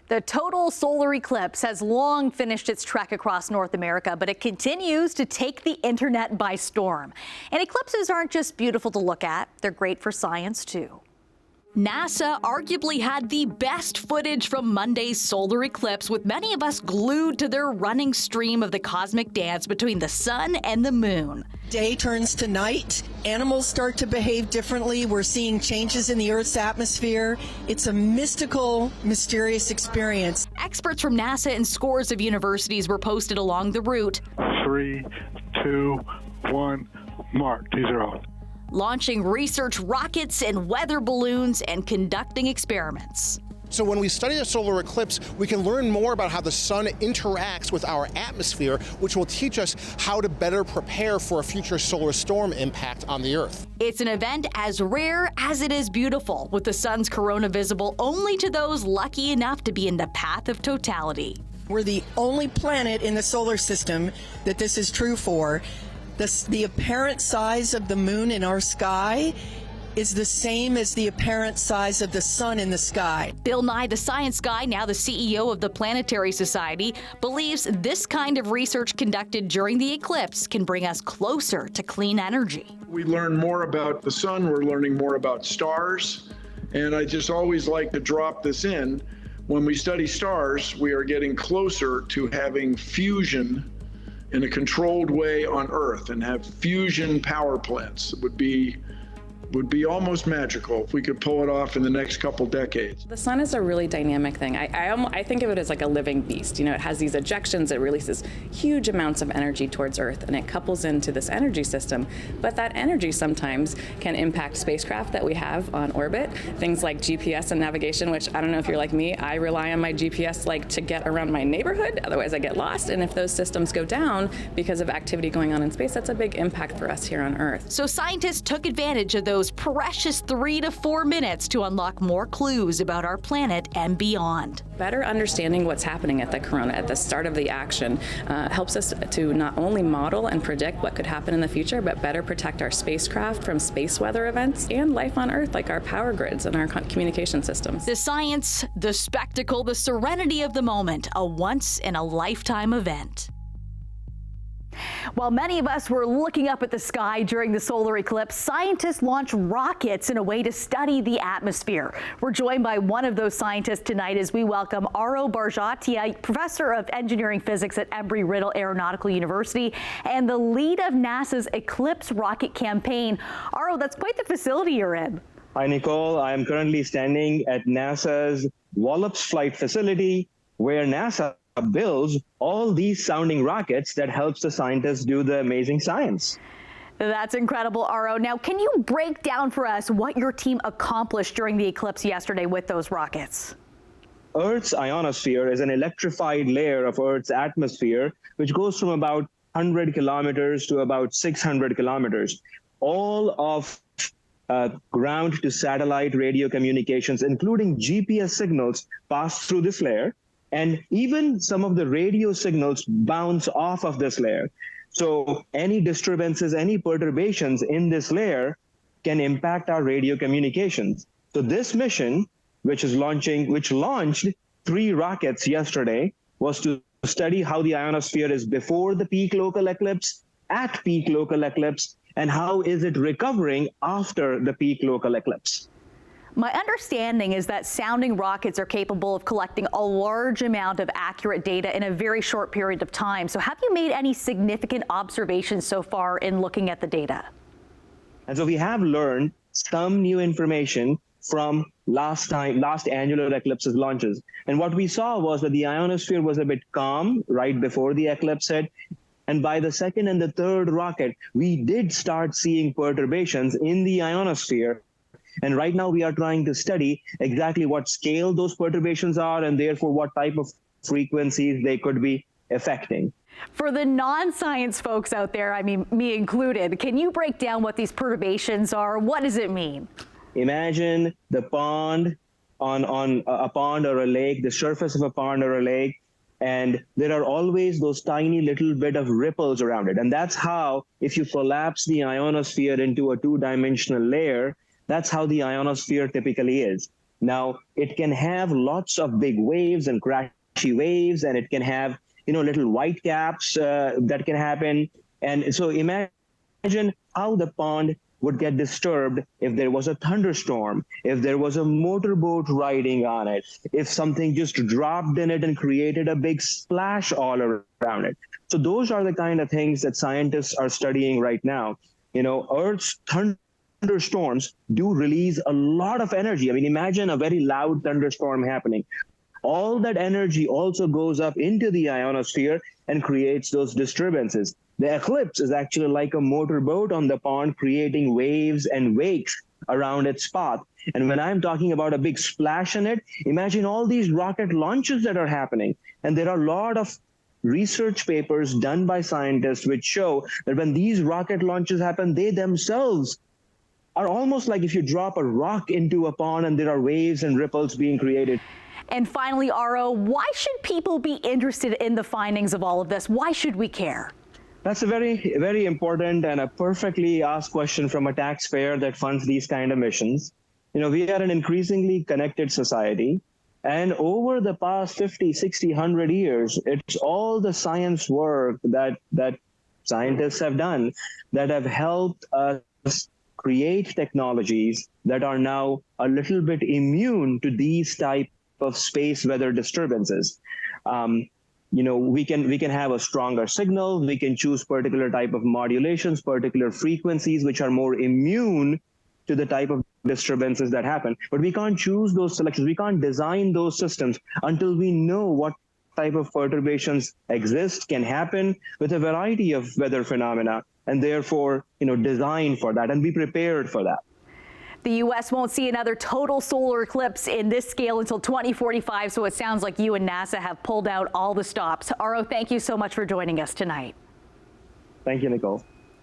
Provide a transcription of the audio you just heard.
The total solar eclipse has long finished its trek across North America, but it continues to take the internet by storm. And eclipses aren't just beautiful to look at, they're great for science too. NASA arguably had the best footage from Monday's solar eclipse, with many of us glued to their running stream of the cosmic dance between the sun and the moon. Day turns to night. Animals start to behave differently. We're seeing changes in the Earth's atmosphere. It's a mystical, mysterious experience. Experts from NASA and scores of universities were posted along the route. 3, 2, 1, mark. These are off. Launching research rockets and weather balloons and conducting experiments. So when we study the solar eclipse, we can learn more about how the sun interacts with our atmosphere, which will teach us how to better prepare for a future solar storm impact on the Earth. It's an event as rare as it is beautiful, with the sun's corona visible only to those lucky enough to be in the path of totality. We're the only planet in the solar system that this is true for. The apparent size of the moon in our sky is the same as the apparent size of the sun in the sky. Bill Nye, the science guy, now the CEO of the Planetary Society, believes this kind of research conducted during the eclipse can bring us closer to clean energy. We learn more about the sun, we're learning more about stars, and I just always like to drop this in. When we study stars, we are getting closer to having fusion in a controlled way on Earth, and have fusion power plants. It would be almost magical if we could pull it off in the next couple decades. The sun is a really dynamic thing. I think of it as like a living beast. You know, it has these ejections, it releases huge amounts of energy towards Earth, and it couples into this energy system. But that energy sometimes can impact spacecraft that we have on orbit. Things like GPS and navigation, which I don't know if you're like me, I rely on my GPS like to get around my neighborhood, otherwise I get lost. And if those systems go down because of activity going on in space, that's a big impact for us here on Earth. So scientists took advantage of those precious 3 to 4 minutes to unlock more clues about our planet and beyond. Better understanding what's happening at the corona at the start of the action helps us to not only model and predict what could happen in the future, but better protect our spacecraft from space weather events and life on Earth, like our power grids and our communication systems. The science, the spectacle, the serenity of the moment, a once-in-a-lifetime event. While many of us were looking up at the sky during the solar eclipse, scientists launched rockets in a way to study the atmosphere. We're joined by one of those scientists tonight as we welcome Aaro Barjatya, professor of engineering physics at Embry-Riddle Aeronautical University and the lead of NASA's Eclipse rocket campaign. Aaro, that's quite the facility you're in. Hi, Nicole. I am currently standing at NASA's Wallops Flight Facility, where NASA builds all these sounding rockets that helps the scientists do the amazing science. That's incredible, Aaro. Now, can you break down for us what your team accomplished during the eclipse yesterday with those rockets? Earth's ionosphere is an electrified layer of Earth's atmosphere, which goes from about 100 kilometers to about 600 kilometers. All of ground to satellite radio communications, including GPS signals, pass through this layer. And even some of the radio signals bounce off of this layer. So any disturbances, any perturbations in this layer can impact our radio communications. So this mission, which launched 3 rockets yesterday, was to study how the ionosphere is before the peak local eclipse, at peak local eclipse, and how is it recovering after the peak local eclipse. My understanding is that sounding rockets are capable of collecting a large amount of accurate data in a very short period of time. So have you made any significant observations so far in looking at the data? And so we have learned some new information from last annular eclipse's launches. And what we saw was that the ionosphere was a bit calm right before the eclipse hit. And by the second and the third rocket, we did start seeing perturbations in the ionosphere. And right now we are trying to study exactly what scale those perturbations are and therefore what type of frequencies they could be affecting. For the non-science folks out there, I mean, me included, can you break down what these perturbations are? What does it mean? Imagine the pond on a pond or a lake, the surface of a pond or a lake, and there are always those tiny little bit of ripples around it. And that's how, if you collapse the ionosphere into a 2-dimensional layer, that's how the ionosphere typically is. Now, it can have lots of big waves and crashy waves, and it can have, little white caps that can happen. And so imagine how the pond would get disturbed if there was a thunderstorm, if there was a motorboat riding on it, if something just dropped in it and created a big splash all around it. So those are the kind of things that scientists are studying right now. Earth's thunderstorms do release a lot of energy. I mean, imagine a very loud thunderstorm happening. All that energy also goes up into the ionosphere and creates those disturbances. The eclipse is actually like a motorboat on the pond, creating waves and wakes around its path. And when I'm talking about a big splash in it, imagine all these rocket launches that are happening. And there are a lot of research papers done by scientists which show that when these rocket launches happen, they themselves are almost like if you drop a rock into a pond and there are waves and ripples being created. And finally, Aro, why should people be interested in the findings of all of this? Why should we care? That's a very, very important and a perfectly asked question from a taxpayer that funds these kind of missions. We are an increasingly connected society. And over the past 50, 60, 100 years, it's all the science work that scientists have done that have helped us create technologies that are now a little bit immune to these type of space weather disturbances. We can have a stronger signal. We can choose particular type of modulations, particular frequencies, which are more immune to the type of disturbances that happen. But we can't choose those selections. We can't design those systems until we know what type of perturbations exist, can happen with a variety of weather phenomena, and therefore, design for that and be prepared for that. The U.S. won't see another total solar eclipse in this scale until 2045, so it sounds like you and NASA have pulled out all the stops. Aro, thank you so much for joining us tonight. Thank you, Nicole.